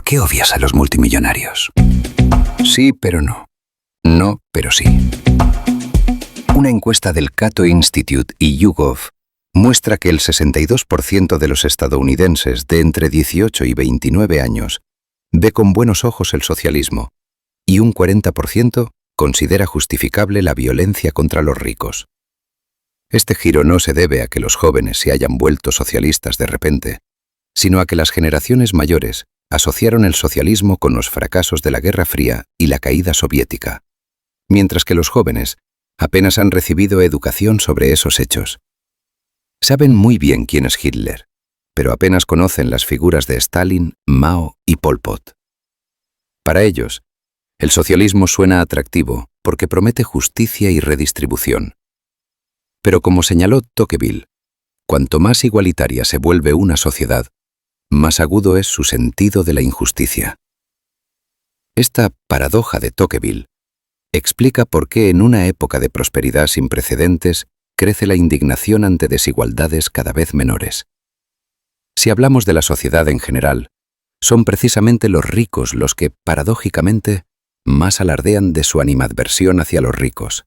qué odias a los multimillonarios? Sí, pero no. No, pero sí. Una encuesta del Cato Institute y YouGov muestra que el 62% de los estadounidenses de entre 18 y 29 años ve con buenos ojos el socialismo y un 40% considera justificable la violencia contra los ricos. Este giro no se debe a que los jóvenes se hayan vuelto socialistas de repente, sino a que las generaciones mayores asociaron el socialismo con los fracasos de la Guerra Fría y la caída soviética, mientras que los jóvenes apenas han recibido educación sobre esos hechos. Saben muy bien quién es Hitler, pero apenas conocen las figuras de Stalin, Mao y Pol Pot. Para ellos, el socialismo suena atractivo porque promete justicia y redistribución. Pero como señaló Tocqueville, cuanto más igualitaria se vuelve una sociedad, más agudo es su sentido de la injusticia. Esta paradoja de Tocqueville explica por qué en una época de prosperidad sin precedentes crece la indignación ante desigualdades cada vez menores. Si hablamos de la sociedad en general, son precisamente los ricos los que, paradójicamente, más alardean de su animadversión hacia los ricos.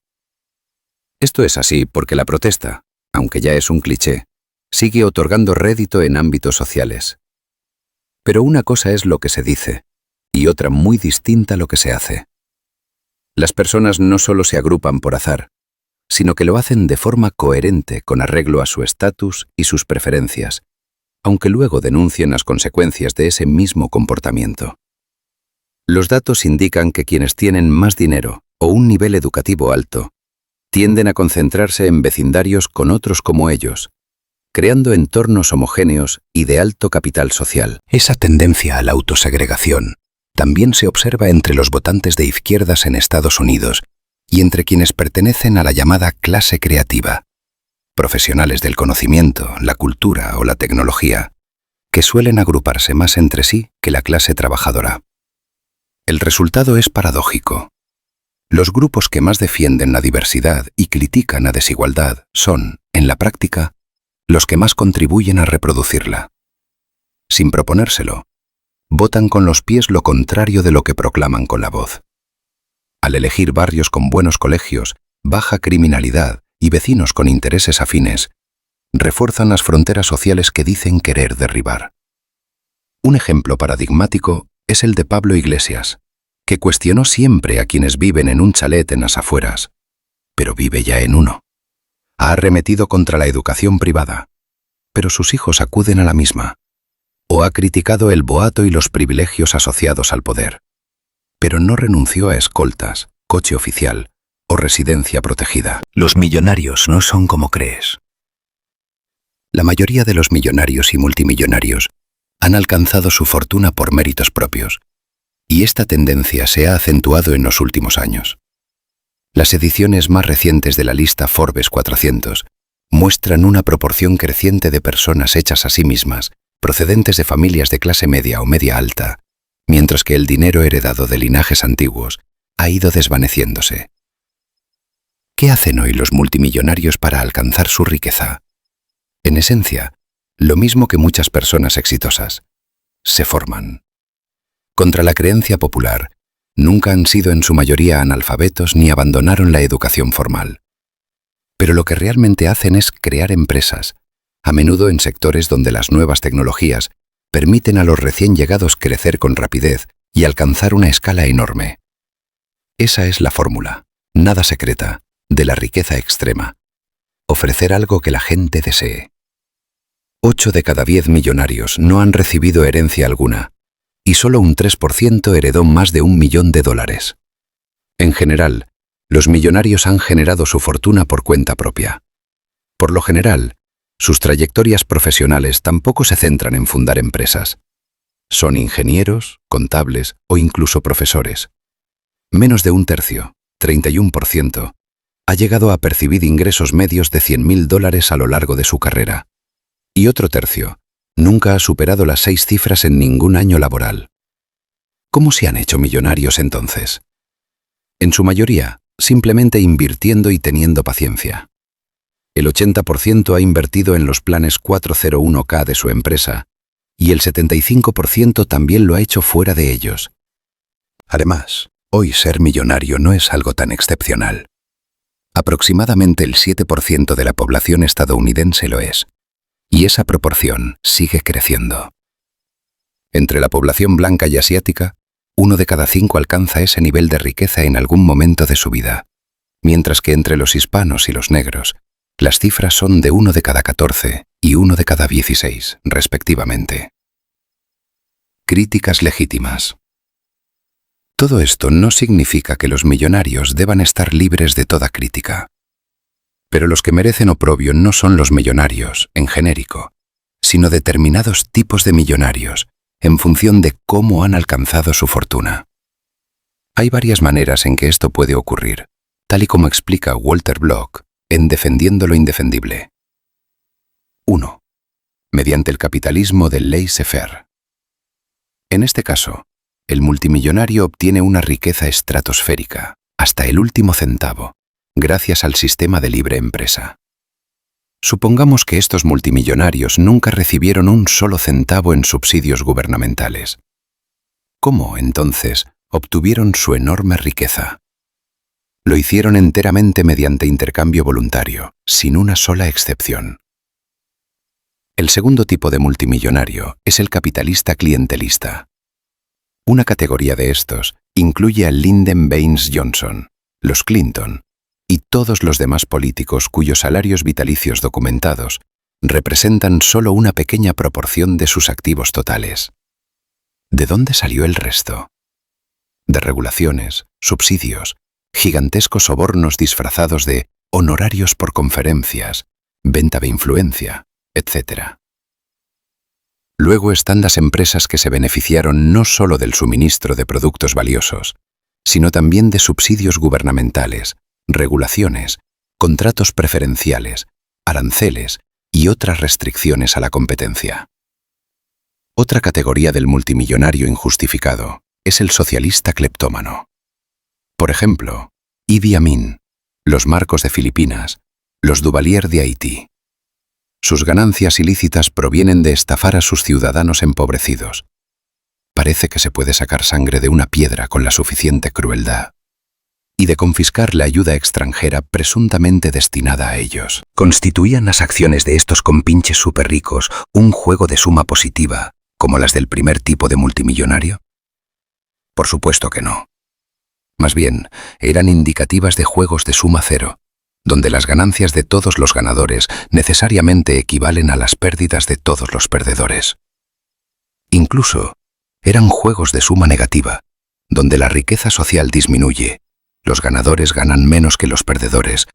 Esto es así porque la protesta, aunque ya es un cliché, sigue otorgando rédito en ámbitos sociales. Pero una cosa es lo que se dice, y otra muy distinta lo que se hace. Las personas no solo se agrupan por azar, sino que lo hacen de forma coherente con arreglo a su estatus y sus preferencias, aunque luego denuncien las consecuencias de ese mismo comportamiento. Los datos indican que quienes tienen más dinero o un nivel educativo alto tienden a concentrarse en vecindarios con otros como ellos, creando entornos homogéneos y de alto capital social. Esa tendencia a la autosegregación también se observa entre los votantes de izquierdas en Estados Unidos y entre quienes pertenecen a la llamada clase creativa, profesionales del conocimiento, la cultura o la tecnología, que suelen agruparse más entre sí que la clase trabajadora. El resultado es paradójico. Los grupos que más defienden la diversidad y critican la desigualdad son, en la práctica, los que más contribuyen a reproducirla. Sin proponérselo, votan con los pies lo contrario de lo que proclaman con la voz. Al elegir barrios con buenos colegios, baja criminalidad y vecinos con intereses afines, refuerzan las fronteras sociales que dicen querer derribar. Un ejemplo paradigmático es el de Pablo Iglesias, que cuestionó siempre a quienes viven en un chalet en las afueras, pero vive ya en uno. Ha arremetido contra la educación privada, pero sus hijos acuden a la misma. O ha criticado el boato y los privilegios asociados al poder, pero no renunció a escoltas, coche oficial o residencia protegida. Los millonarios no son como crees. La mayoría de los millonarios y multimillonarios han alcanzado su fortuna por méritos propios, y esta tendencia se ha acentuado en los últimos años. Las ediciones más recientes de la lista Forbes 400 muestran una proporción creciente de personas hechas a sí mismas, procedentes de familias de clase media o media alta, mientras que el dinero heredado de linajes antiguos ha ido desvaneciéndose. ¿Qué hacen hoy los multimillonarios para alcanzar su riqueza? En esencia, lo mismo que muchas personas exitosas. Se forman. Contra la creencia popular, nunca han sido en su mayoría analfabetos ni abandonaron la educación formal. Pero lo que realmente hacen es crear empresas, a menudo en sectores donde las nuevas tecnologías permiten a los recién llegados crecer con rapidez y alcanzar una escala enorme. Esa es la fórmula, nada secreta, de la riqueza extrema. Ofrecer algo que la gente desee. 8 de cada 10 millonarios no han recibido herencia alguna, y solo un 3% heredó más de $1 millón. En general, los millonarios han generado su fortuna por cuenta propia. Por lo general, sus trayectorias profesionales tampoco se centran en fundar empresas. Son ingenieros, contables o incluso profesores. Menos de un tercio, 31%, ha llegado a percibir ingresos medios de $100.000 a lo largo de su carrera. Y otro tercio nunca ha superado las 6 cifras en ningún año laboral. ¿Cómo se han hecho millonarios entonces? En su mayoría, simplemente invirtiendo y teniendo paciencia. El 80% ha invertido en los planes 401k de su empresa y el 75% también lo ha hecho fuera de ellos. Además, hoy ser millonario no es algo tan excepcional. Aproximadamente el 7% de la población estadounidense lo es, y esa proporción sigue creciendo. Entre la población blanca y asiática, 1 de cada 5 alcanza ese nivel de riqueza en algún momento de su vida, mientras que entre los hispanos y los negros, las cifras son de 1 de cada 14 y 1 de cada 16, respectivamente. Críticas legítimas. Todo esto no significa que los millonarios deban estar libres de toda crítica. Pero los que merecen oprobio no son los millonarios, en genérico, sino determinados tipos de millonarios, en función de cómo han alcanzado su fortuna. Hay varias maneras en que esto puede ocurrir, tal y como explica Walter Block en Defendiendo lo indefendible. 1. Mediante el capitalismo del laissez-faire. En este caso, el multimillonario obtiene una riqueza estratosférica, hasta el último centavo, gracias al sistema de libre empresa. Supongamos que estos multimillonarios nunca recibieron un solo centavo en subsidios gubernamentales. ¿Cómo, entonces, obtuvieron su enorme riqueza? Lo hicieron enteramente mediante intercambio voluntario, sin una sola excepción. El segundo tipo de multimillonario es el capitalista clientelista. Una categoría de estos incluye a Lyndon Baines Johnson, los Clinton y todos los demás políticos cuyos salarios vitalicios documentados representan solo una pequeña proporción de sus activos totales. ¿De dónde salió el resto? De regulaciones, subsidios, gigantescos sobornos disfrazados de honorarios por conferencias, venta de influencia, etc. Luego están las empresas que se beneficiaron no solo del suministro de productos valiosos, sino también de subsidios gubernamentales, regulaciones, contratos preferenciales, aranceles y otras restricciones a la competencia. Otra categoría del multimillonario injustificado es el socialista cleptómano. Por ejemplo, Idi Amin, los Marcos de Filipinas, los Duvalier de Haití. Sus ganancias ilícitas provienen de estafar a sus ciudadanos empobrecidos. Parece que se puede sacar sangre de una piedra con la suficiente crueldad. Y de confiscar la ayuda extranjera presuntamente destinada a ellos. ¿Constituían las acciones de estos compinches súper ricos un juego de suma positiva, como las del primer tipo de multimillonario? Por supuesto que no. Más bien, eran indicativas de juegos de suma cero, donde las ganancias de todos los ganadores necesariamente equivalen a las pérdidas de todos los perdedores. Incluso, eran juegos de suma negativa, donde la riqueza social disminuye, los ganadores ganan menos que los perdedores,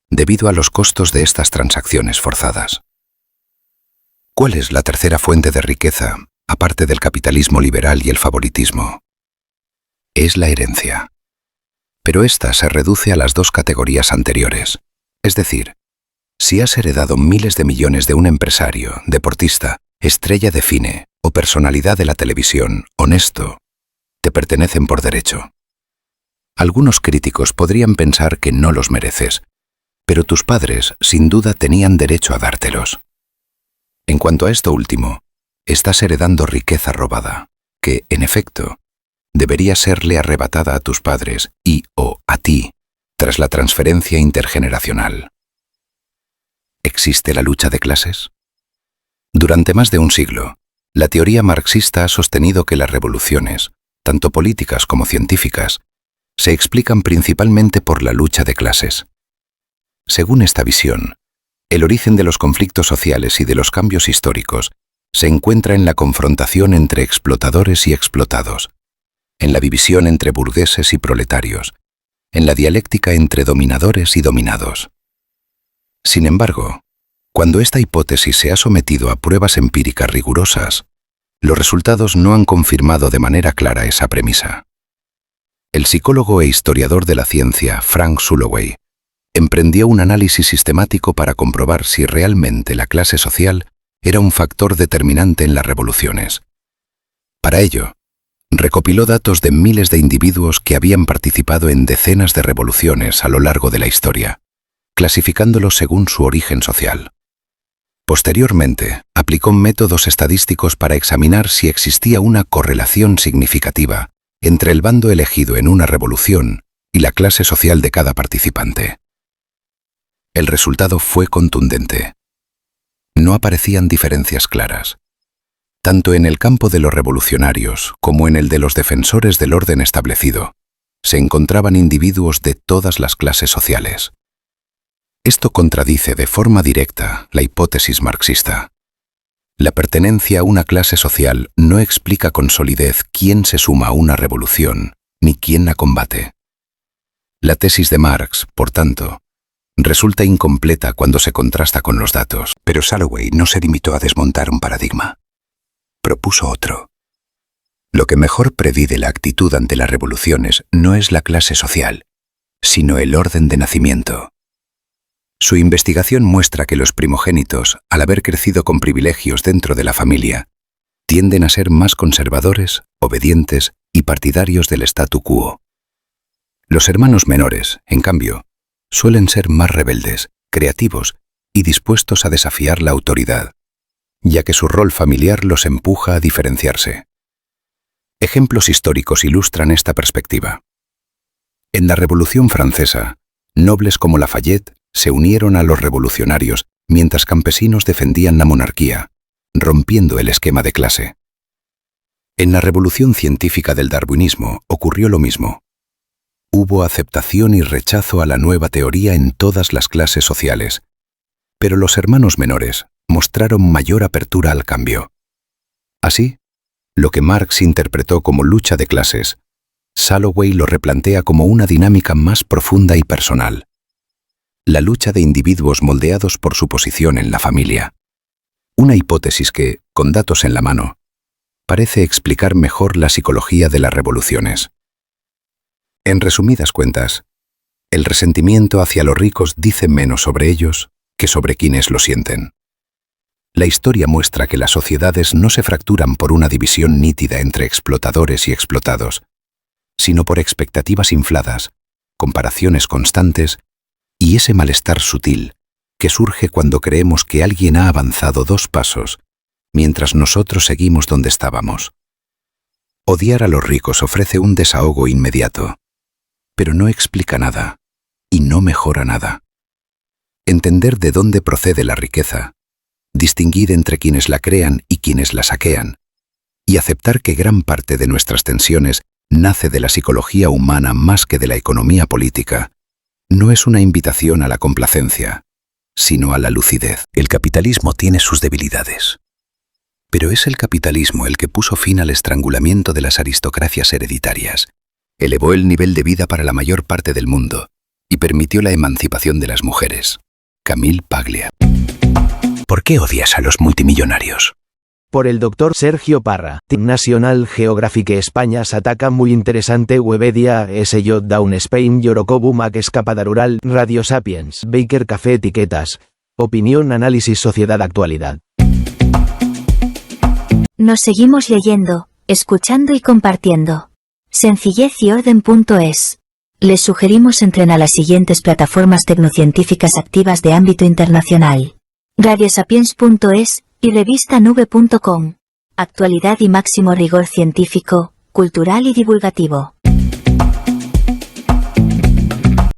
debido a los costos de estas transacciones forzadas. ¿Cuál es la tercera fuente de riqueza, aparte del capitalismo liberal y el favoritismo? Es la herencia. Pero esta se reduce a las dos categorías anteriores. Es decir, si has heredado miles de millones de un empresario, deportista, estrella de cine o personalidad de la televisión, honesto, te pertenecen por derecho. Algunos críticos podrían pensar que no los mereces, pero tus padres sin duda tenían derecho a dártelos. En cuanto a esto último, estás heredando riqueza robada, que, en efecto, debería serle arrebatada a tus padres y o a ti tras la transferencia intergeneracional. ¿Existe la lucha de clases? Durante más de un siglo, la teoría marxista ha sostenido que las revoluciones, tanto políticas como científicas, se explican principalmente por la lucha de clases. Según esta visión, el origen de los conflictos sociales y de los cambios históricos se encuentra en la confrontación entre explotadores y explotados, en la división entre burgueses y proletarios, en la dialéctica entre dominadores y dominados. Sin embargo, cuando esta hipótesis se ha sometido a pruebas empíricas rigurosas, los resultados no han confirmado de manera clara esa premisa. El psicólogo e historiador de la ciencia Frank Sulloway emprendió un análisis sistemático para comprobar si realmente la clase social era un factor determinante en las revoluciones. Para ello, recopiló datos de miles de individuos que habían participado en decenas de revoluciones a lo largo de la historia, clasificándolos según su origen social. Posteriormente, aplicó métodos estadísticos para examinar si existía una correlación significativa entre el bando elegido en una revolución y la clase social de cada participante. El resultado fue contundente. No aparecían diferencias claras. Tanto en el campo de los revolucionarios como en el de los defensores del orden establecido, se encontraban individuos de todas las clases sociales. Esto contradice de forma directa la hipótesis marxista. La pertenencia a una clase social no explica con solidez quién se suma a una revolución ni quién la combate. La tesis de Marx, por tanto, resulta incompleta cuando se contrasta con los datos. Pero Salloway no se limitó a desmontar un paradigma. Propuso otro. Lo que mejor predice la actitud ante las revoluciones no es la clase social, sino el orden de nacimiento. Su investigación muestra que los primogénitos, al haber crecido con privilegios dentro de la familia, tienden a ser más conservadores, obedientes y partidarios del statu quo. Los hermanos menores, en cambio, suelen ser más rebeldes, creativos y dispuestos a desafiar la autoridad, ya que su rol familiar los empuja a diferenciarse. Ejemplos históricos ilustran esta perspectiva. En la Revolución Francesa, nobles como Lafayette se unieron a los revolucionarios mientras campesinos defendían la monarquía, rompiendo el esquema de clase. En la revolución científica del darwinismo ocurrió lo mismo. Hubo aceptación y rechazo a la nueva teoría en todas las clases sociales, pero los hermanos menores mostraron mayor apertura al cambio. Así, lo que Marx interpretó como lucha de clases, Salloway lo replantea como una dinámica más profunda y personal. La lucha de individuos moldeados por su posición en la familia. Una hipótesis que, con datos en la mano, parece explicar mejor la psicología de las revoluciones. En resumidas cuentas, el resentimiento hacia los ricos dice menos sobre ellos que sobre quienes lo sienten. La historia muestra que las sociedades no se fracturan por una división nítida entre explotadores y explotados, sino por expectativas infladas, comparaciones constantes y ese malestar sutil que surge cuando creemos que alguien ha avanzado 2 pasos mientras nosotros seguimos donde estábamos. Odiar a los ricos ofrece un desahogo inmediato, pero no explica nada y no mejora nada. Entender de dónde procede la riqueza, distinguir entre quienes la crean y quienes la saquean, y aceptar que gran parte de nuestras tensiones nace de la psicología humana más que de la economía política, no es una invitación a la complacencia, sino a la lucidez. El capitalismo tiene sus debilidades. Pero es el capitalismo el que puso fin al estrangulamiento de las aristocracias hereditarias, elevó el nivel de vida para la mayor parte del mundo y permitió la emancipación de las mujeres. Camille Paglia. ¿Por qué odias a los multimillonarios? Por el doctor Sergio Parra. National Geographic España s'ataca muy interesante Webedia SJ Down Spain Yorokobu Mac Escapada Rural Radio Sapiens Baker Café Etiquetas Opinión Análisis Sociedad Actualidad. Nos seguimos leyendo, escuchando y compartiendo. Sencillez y orden.es. Les sugerimos entren a las siguientes plataformas tecnocientíficas activas de ámbito internacional: radiosapiens.es y revistanube.com. Actualidad y máximo rigor científico, cultural y divulgativo.